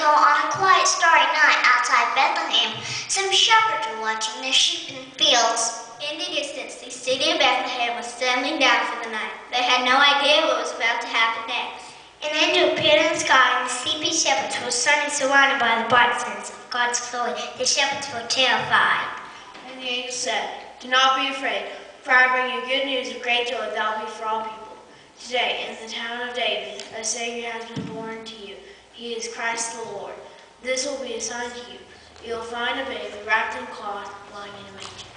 ago, on a quiet, starry night outside Bethlehem, some shepherds were watching their sheep in the fields. In the distance, the city of Bethlehem was settling down for the night. They had no idea what was about to happen next. An angel appeared in the sky, and the sleepy shepherds were suddenly surrounded by the brightness of God's glory. The shepherds were terrified. And the angel said, "Do not be afraid, for I bring you good news of great joy that will be for all people. Today, in the town of David, a Savior has been born to you. He is Christ the Lord. This will be a sign to you. You will find a baby wrapped in cloth, lying in a manger."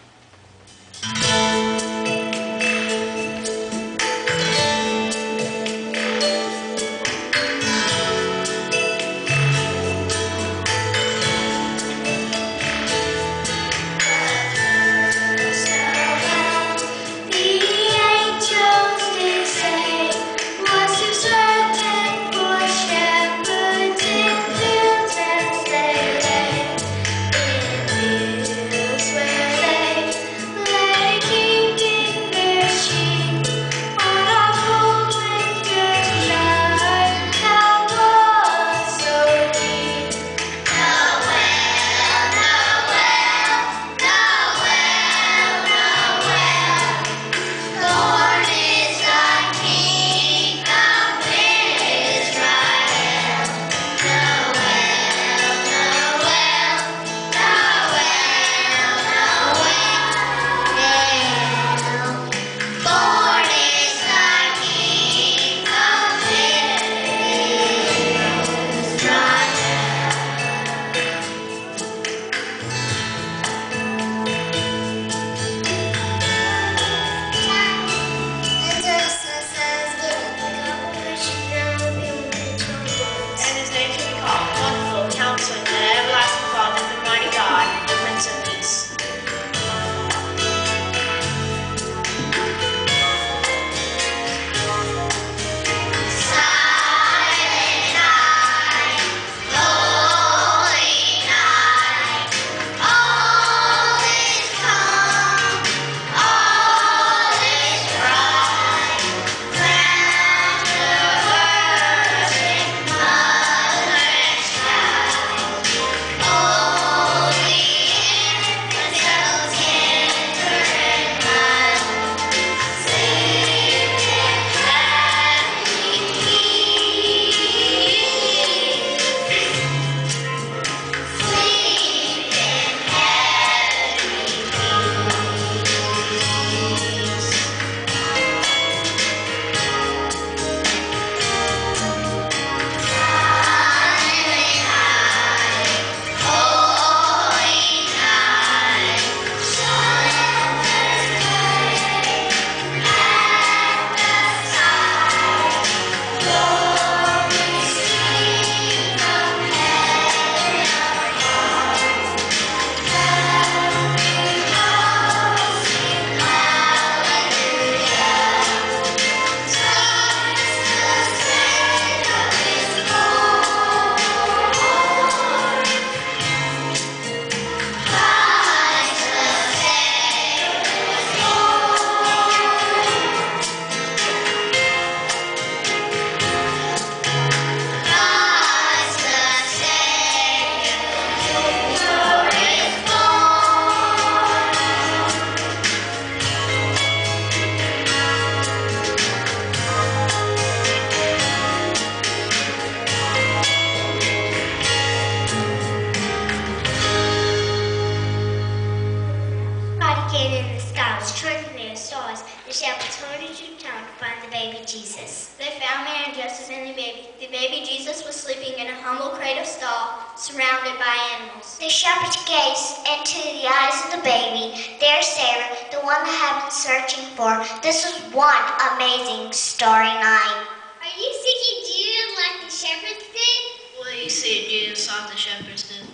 Surrounded by animals. The shepherds gazed into the eyes of the baby, their Savior, the one they had been searching for. This was one amazing starry night. Are you seeking Jesus like the shepherds did? Well, you see, Jesus thought the shepherds did.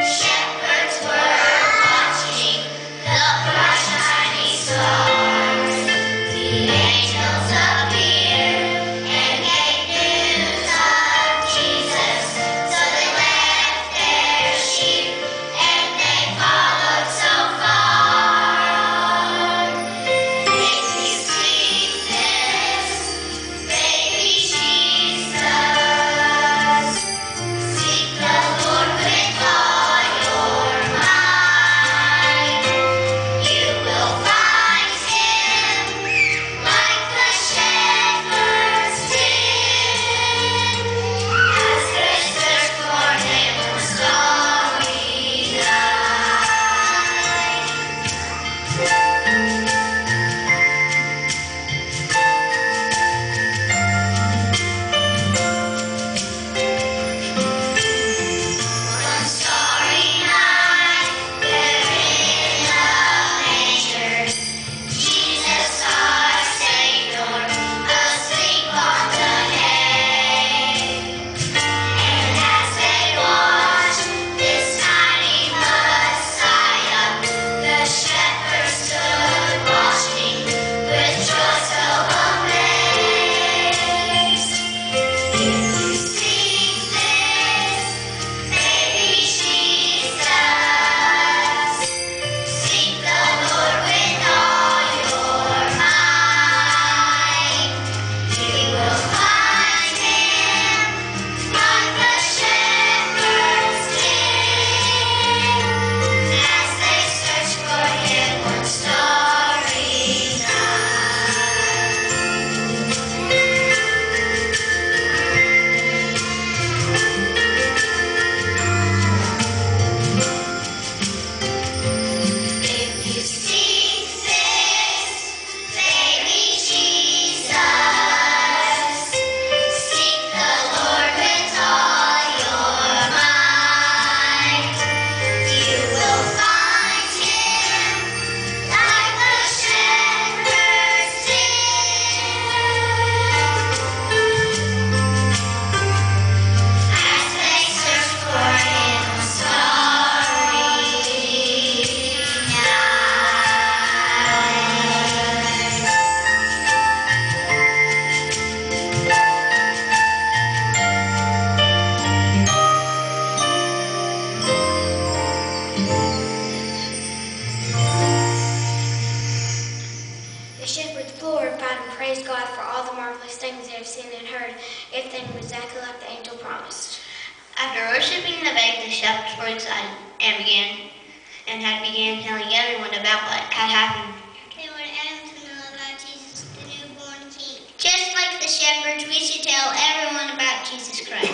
Shepherds were watching. The shepherds glorified and praised God for all the marvelous things they have seen and heard. Everything was exactly like the angel promised. After worshiping the babe, the shepherds were excited and began telling everyone about what had happened. They wanted everyone to know about Jesus, the newborn King. Just like the shepherds, we should tell everyone about Jesus Christ.